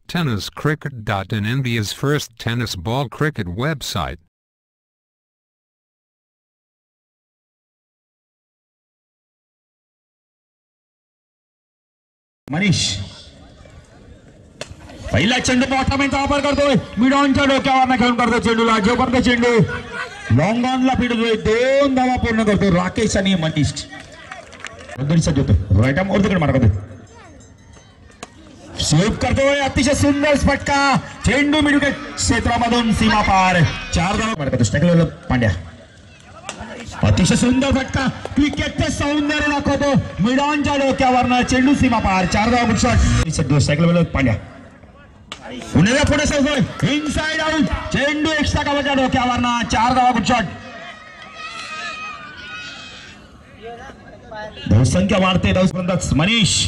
TennisCricket.in, India's first tennis ball cricket website. Manish पहिला चेंडू मोठा वापर करतोय, मिड ऑनच्या डोक्यावर खेळून करतोय चेंडूला, जोपर्यंत चेंडू लॉंग ऑनला फिरतोय 2 धावा पूर्ण करतोय राकेश आणि मनीष. राईट आर्म वरती मार करतोय, स्वीप करतोय, अतिशय सुंदर फटका, चेंडू मिड विकेट क्षेत्रामधून सीमा पार, 4 धावा मार करतोय. स्ट्राईकला पांड्या, अतिशय सुंदर फटका, क्रिकेटचे सौंदर्य दाखवतो, मिड ऑनच्या डोक्यावरनं चेंडू सीमा पार, 4 धावा गुड शॉट. स्ट्राईकला पांड्या पुढे सरतोय, इनसाइड आउट, चेंडू एक्स्ट्रा कव्हरच्या डोक्यावरनं 4 धावा गुड शॉट. धावसंख्या वाढते, धावसंख्या मनीष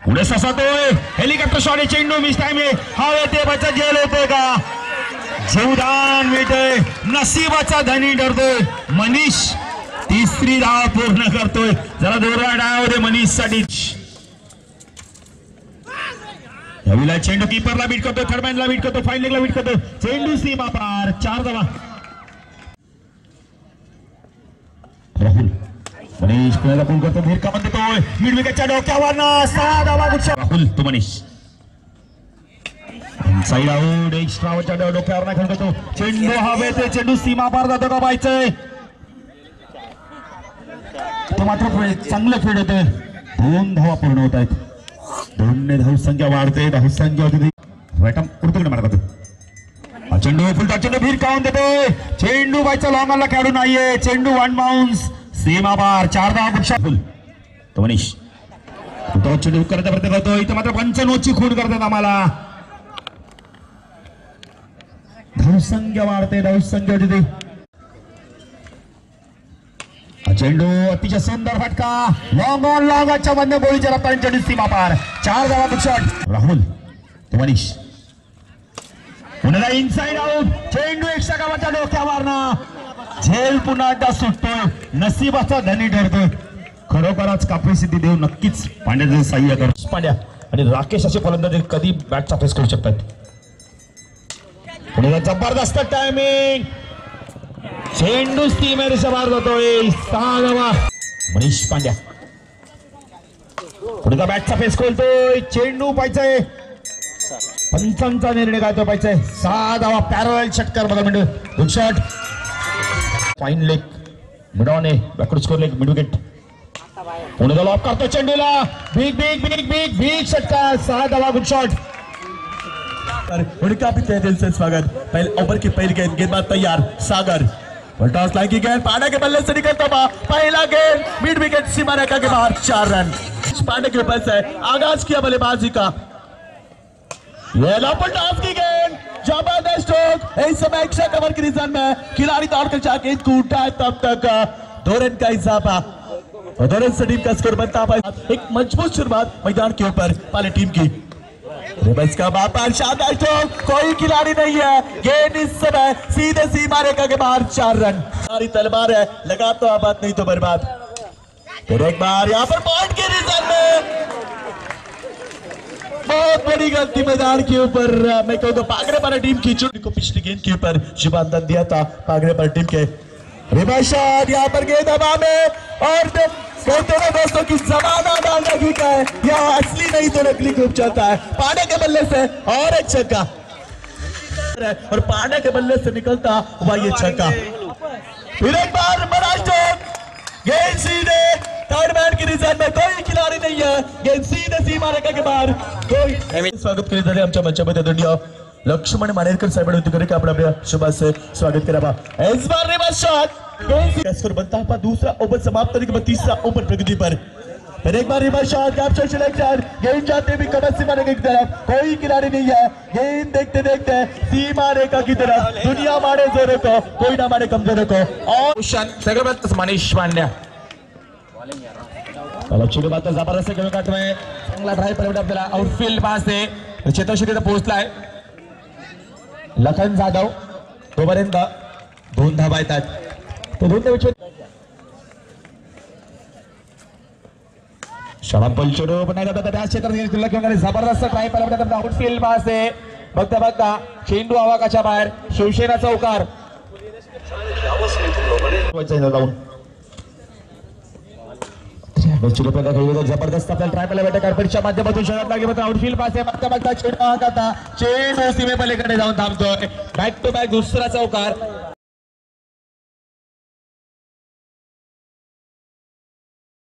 पुढे ससातोय, हेलिकॉप्टर शॉट, चेंडू मिस टाइम आहे, हा येते बचा जेल होते का, जीवदान मिळतोय, नशिबाचा धनी ठरतोय मनीष, 3री धाव पूर्ण करतोय. जरा जोरात डाव दे मनीष साठी. यावेळेला चेंडू कीपरला बीट करतो, थर्डमॅनला बीट करतो, फाईन लेगला बीट करतो, चेंडू सीमा पार, 4 धावा. राहुल मनीष पुण्याला पूल करतो, भिरका मध्ये देतोय, मिड विकेटच्या डोक्यावरनं 6 धावा गुड शॉट. राहुल तो मनीष साइड आउट, एक्स्ट्राच्या डोक्यावर खेळतो, चेंडू हवेत, चेंडू सीमा पार जातो का पाहायचंय, तो मात्र चांगलं खेळ होतोय. 2 धावा पूर्ण होत आहेत, 2 धावसंख्या वाढते, धावसंख्या होती राईट आर्म उडतीकडे मार करतो, चेंडू फुलटा, चेंडू भिरकावून देतोय, चेंडू बायचा लॉंग ऑनला खेळू नाहीये, चेंडू 1 बाउन्स सीमा पार, 4 धावा गुड शॉट. तो मनीष तो चेंडू करता प्रयत्न करतो, इथं मात्र 95ची खूण करतात आम्हाला, धावसंख्या वाढते, धावसंख्या होती. चेंडू अतिशय सुंदर फटका, लॉंग ऑन लॉंगच्या बंद गोळीच्या रफ्तारीने चेंडू सीमा पार, 4 धावा गुड शॉट. राहुल तो मनीष पुन्हा इनसाइड आउट, चेंडू एक्स्ट्रा कव्हरच्या डोक्यावरनं, झेल पुन्हा एकदा सुटतोय, नशिबाचा धनी ठरतोय. खरोखरच कापडी सिद्धी देव नक्कीच पांड्याचं सहाय्य करतो. पांड्या आणि राकेश असे फलंदाज कधी बॅटचा फेस करू शकतात. पुढे जबरदस्त टायमिंग, चेंडू सीमेरेषा बाहेर जातोय, 6 धावा. मनीष पांड्या पुढे बॅटचा फेस खोलतोय, चेंडू पाहिजे, पंचांचा निर्णय काय तो पाहिजे, 6 धावा. पॅरल षटकार बघा, mid good shot, fine leg, mid on आहे, backward square leg, mid wicket. पुढे लॉक करतो चेंडूला, big big big big big षटकार, 6 धावा गुड शॉट. उनका भी तहे दिल से स्वागत. पहले ओवर की पहली गेंद, गेंदबाज तैयार, सागर टॉस लाइन की गेंद पांड्या के बल्ले से निकलता हुआ पहला गेंद, मिड विकेट सीमा रेखा के बाहर, 4 रन. पांड्या के ऊपर से आगाज किया बल्लेबाजी का, ये लॉपर टॉस की गेंद, जबरदस्त स्ट्रोक, इस समय एक्स्ट्रा कवर की रिजन में खिलाड़ी दौड़कर जाके गेंद को उठाए, तब तक 2 रन का इजाफा और 2 रन से टीम का स्कोर बनता है. एक मजबूत शुरुआत मैदान के ऊपर पहले टीम की. रिवर्स का वापस शानदार स्ट्रोक, कोई खिलाड़ी नहीं है, गेंद इस समय सीधे सीमा रेखा के बाहर, 4 रन. सारी तलवार है, लगा तो आबाद नहीं तो बर्बाद. फिर एक बार यहाँ पर पॉइंट के रिजन में बहुत बड़ी गलती मैदान के ऊपर, मैं कहूँगा पागड़े पर टीम की, चुटकी को पिछली गेंद के ऊपर शुभानंदन दिया था, पागड़े पर टीम के. रिवर्स शॉट, यहाँ पर गेंद हवा में, और कहते हैं दोस्तों की जमाना डालना ठीक है, यह असली नहीं तो नकली खूब चलता है. पांड्या के बल्ले से और एक छक्का, और पांड्या के बल्ले से निकलता हुआ ये छक्का. फिर एक बार बड़ा स्ट्रोक, गेंद सीधे थर्ड मैन की रिजन में, कोई खिलाड़ी नहीं है, गेंद सीधे सीमा रेखा के बाहर. कोई स्वागत केले जाते आमच्या मंचामध्ये आदरणीय लक्ष्मण मानेरकर साहेबांनी विनंती की आपण आपल्या शुभाचे स्वागत करावा. इस बार रिवर्स शॉट, स्कोर बनता है, दूसरा ओवर समाप्त करने के बाद तीसरा ओवर प्रगति पर. फिर एक बार रिवर्स शॉट, कैप्चर सिलेक्शन, गेंद जाते भी कमर सीमा रेखा की तरफ, कोई खिलाड़ी नहीं है, गेंद देखते देखते सीमा रेखा की तरफ, दुनिया मारे जोरों को, कोई ना मारे कमजोरों को. और मनीष पांड्या लक्ष्मी मात्र जबरदस्त खेळ काढतोय, चांगला ड्राईव्ह पर्यंत आपल्याला आउटफील्ड पास आहे, चेतन पोहोचलाय. लखन जाधव तोपर्यंत 2 धावा येतात, तो 2 धावा चढापल चढू पण नाही जाता त्या क्षेत्रात तुला किंवा जबरदस्त ट्राय पाहिला आउटफील्ड पास आहे. बघता बघता चेंडू आवाकाच्या बाहेर. शिवसेना चौकार जाऊन जबरदस्त आपल्याला ट्राय पाहिला भेटा कार्पेटच्या माध्यमातून शहरात लागले आउटफील्ड पास आहे. बघता बघता चेंडू आवाकाता चेंडू सीमेपलीकडे जाऊन थांबतोय. बॅक टू बॅक दुसरा चौकार.